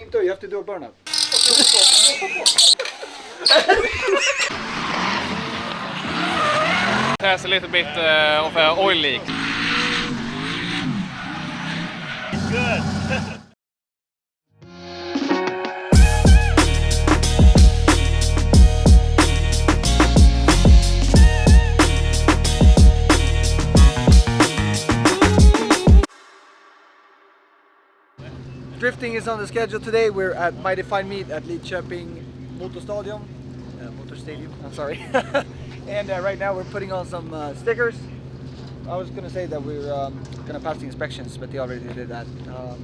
Minto, you have to do a burnout. Has a little bit of an oil leak. It's good. Drifting is on the schedule today. We're at my defined meet at Lidköping motorstadion. Motorstadion, I'm sorry. And right now we're putting on some stickers. I was gonna say that we're gonna pass the inspections, but they already did that. So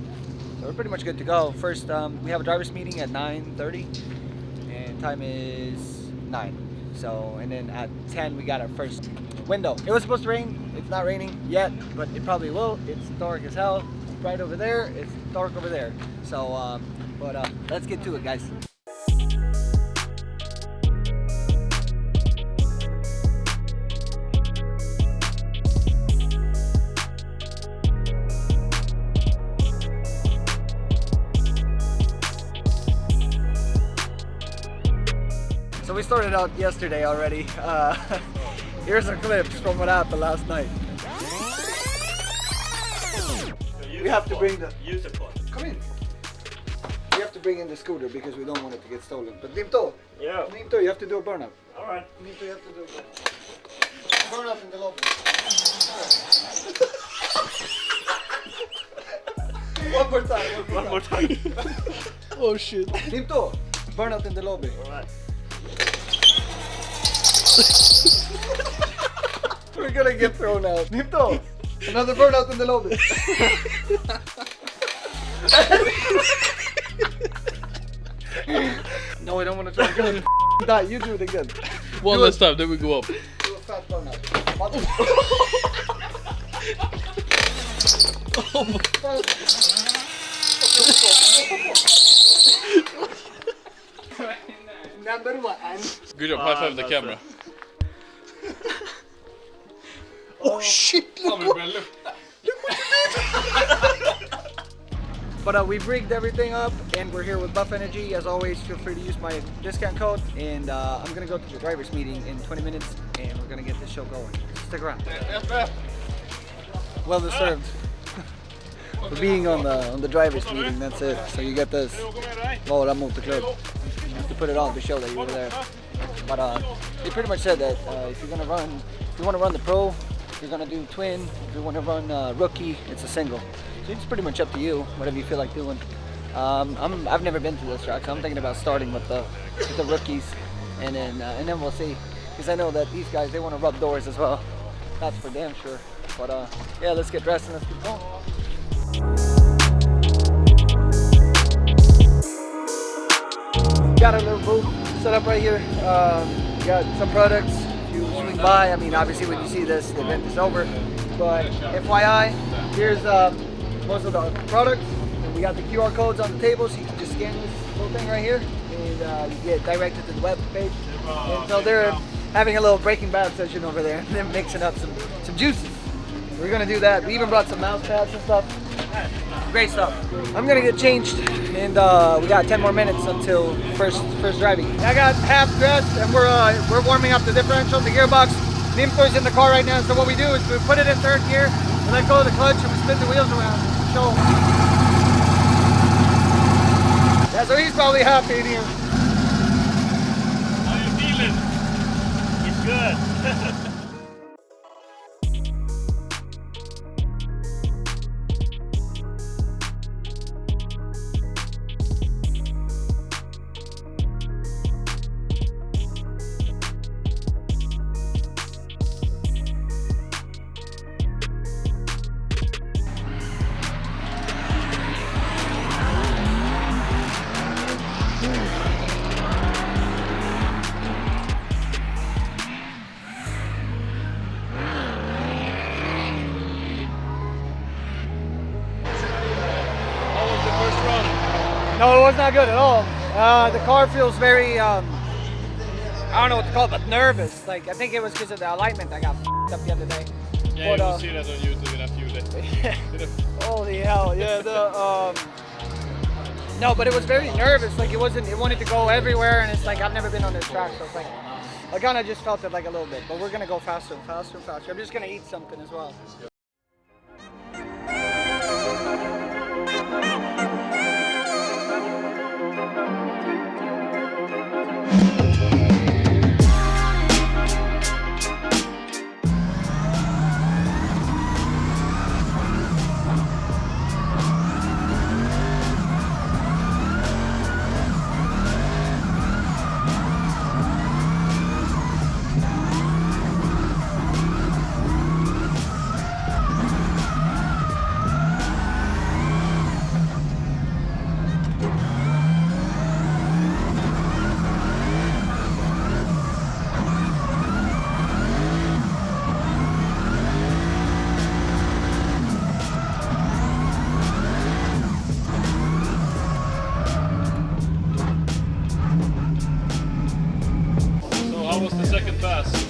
we're pretty much good to go. First, we have a driver's meeting at 9:30, and time is 9. So, and then at 10 we got our first window. It was supposed to rain. It's not raining yet, but it probably will. It's dark as hell. Right over there, it's dark over there. So, let's get to it, guys. So we started out yesterday already. Here's some clips from what happened last night. We have to bring the user pod. Come in. We have to bring in the scooter because we don't want it to get stolen. But Minto, Yeah. Minto, you have to do a burnout. All right. Minto, you have to do a burnout. Burnout in the lobby. One more time. One more time. Oh shit. Minto, burnout in the lobby. All right. We're gonna get thrown out. Minto, another burnout in the lobby. No, I don't want to try again. Die, you do it again. One last time, then we go up. Do a fat burnout. Number one. Good job, high five the camera. Oh shit! But we've rigged everything up and we're here with Buff Energy. As always, feel free to use my discount code. And I'm gonna go to the driver's meeting in 20 minutes and we're gonna get this show going. Stick around. Well deserved. For being on the driver's meeting, that's it. So you get this. Vara Motorklubb. You have to put it on to show that you were there. But they pretty much said that if you want to run the pro, if you're gonna do twin, if you want to run rookie, it's a single. So it's pretty much up to you, whatever you feel like doing. I've never been to this track, so I'm thinking about starting with the rookies, and then we'll see. Because I know that these guys, they want to rub doors as well. That's for damn sure. But yeah, let's get dressed and let's get going. Got a little booth set up right here. Got some products. If you swing by, I mean, obviously when you see this, the event is over. But FYI, here's most of the products. And we got the QR codes on the table, so you can just scan this whole thing right here, and you get directed to the web page. And so they're having a little Breaking Bad session over there. They're mixing up some juices. We're gonna do that. We even brought some mouse pads and stuff. Great stuff. I'm gonna get changed, and we got 10 more minutes until first driving. I got half dressed, and we're warming up the differential, the gearbox. Minto's in the car right now, so what we do is we put it in third gear, we let go of the clutch, and we spin the wheels around. So, yeah, so he's probably happy in here. How you feeling? It's good. No, it was not good at all. The car feels very, I don't know what to call it, but nervous. Like, I think it was because of the alignment I got f***ed up the other day. Yeah, But, you will see that on YouTube in a few days. Holy hell, yeah. No, but it was very nervous. Like it wanted to go everywhere, and it's like I've never been on this track, so it's like I kind of just felt it like a little bit. But we're gonna go faster and faster and faster. I'm just gonna eat something as well.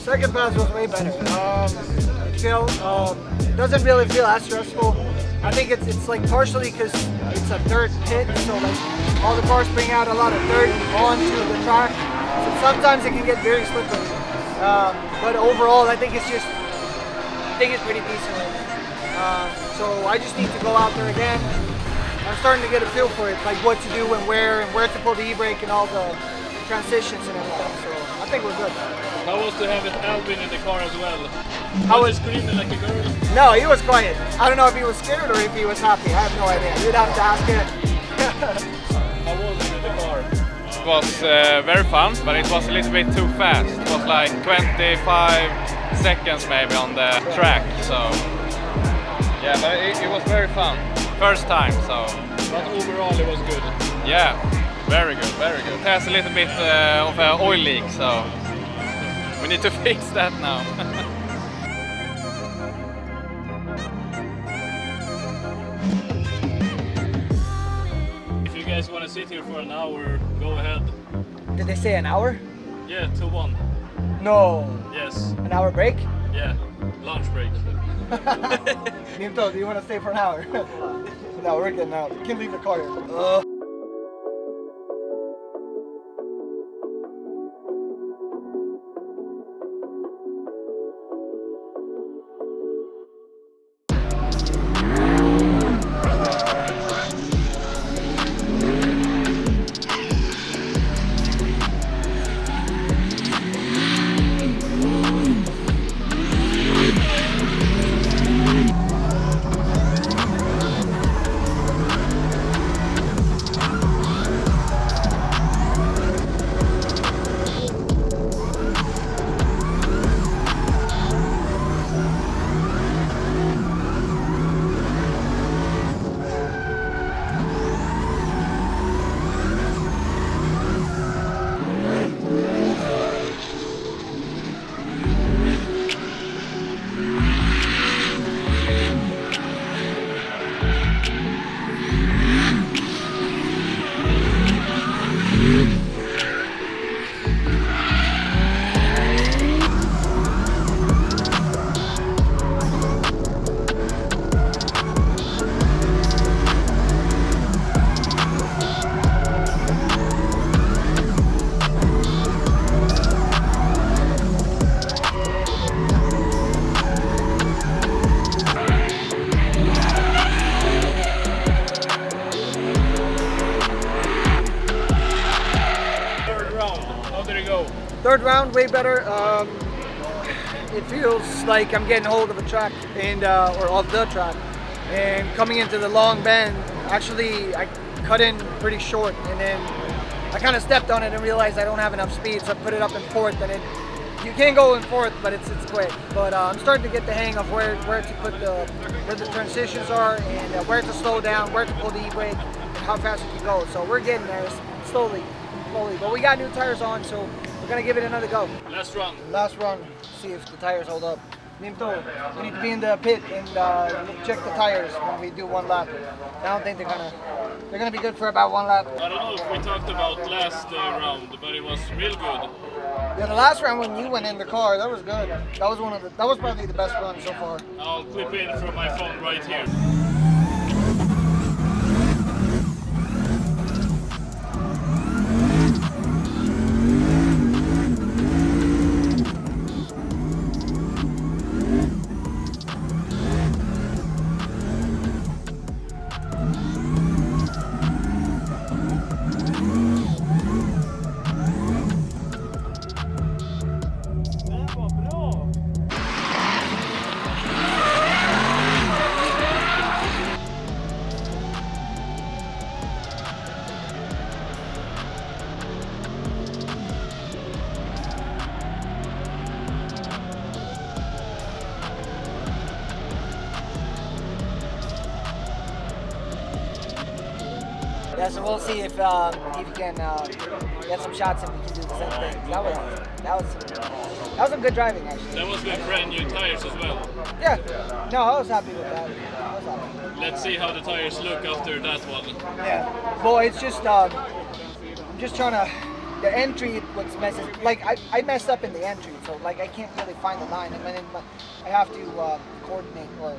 Second pass was way better. It doesn't really feel as stressful. I think it's like partially because it's a dirt pit, so like all the cars bring out a lot of dirt onto the track. So sometimes it can get very slippery. But overall, I think it's pretty decent. So I just need to go out there again. I'm starting to get a feel for it, like what to do and where to pull the e-brake and all the transitions and everything. So I think we're good. How was to have Alvin in the car as well? Was he screaming like a girl? No, he was quiet. I don't know if he was scared or if he was happy. I have no idea. You'd have to ask him. How was it in the car? It was very fun, but it was a little bit too fast. It was like 25 seconds maybe on the track, so yeah, but it was very fun. First time, so. But overall it was good. Yeah, very good, very good. It has a little bit of an oil leak, so we need to fix that now. If you guys want to sit here for an hour, go ahead. Did they say an hour? Yeah, till 1. No. Yes. An hour break? Yeah, lunch break. Nito, do you want to stay for an hour? No, we're getting out. You can leave the car here. Third round, way better. It feels like I'm getting hold of a track and or of the track. And coming into the long bend, actually I cut in pretty short, and then I kind of stepped on it and realized I don't have enough speed, so I put it up in fourth. And you can go in fourth, but it's quick. But I'm starting to get the hang of where to put where the transitions are, and where to slow down, where to pull the e-brake, and how fast you can go. So we're getting there slowly. But we got new tires on, so we're gonna give it another go. Last run. Last run. See if the tires hold up. Nimto, we need to be in the pit and check the tires when we do one lap. I don't think they're gonna be good for about one lap. I don't know if we talked about last round, but it was real good. Yeah, the last round when you went in the car, that was good. That was probably the best run so far. I'll clip in from my phone right here. Yeah, so we'll see if you can get some shots and we can do the same thing. That was some good driving actually. That was with brand new tires as well. Yeah. No, I was happy with that. I was happy. Let's see how the tires look after that one. Yeah. Well, it's just I'm just trying to. The entry was messing. Like I messed up in the entry, so like I can't really find the line, and then I have to coordinate or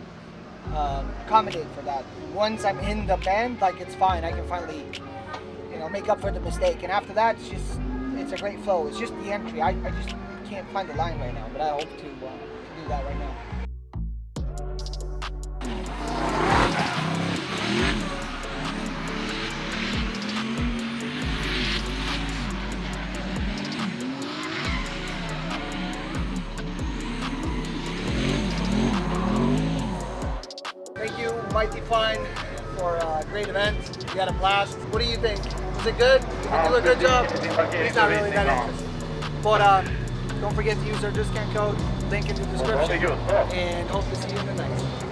accommodate for that. Once I'm in the bend, like it's fine. I can finally, make up for the mistake. And after that, it's a great flow. It's just the entry. I just can't find the line right now, but I hope to do that right now. Thank you, Mighty Fine, for a great event. We had a blast. What do you think? Was it good? Did we do a good job? It's not really that interesting. But don't forget to use our discount code, link in the description, and hope to see you in the next one.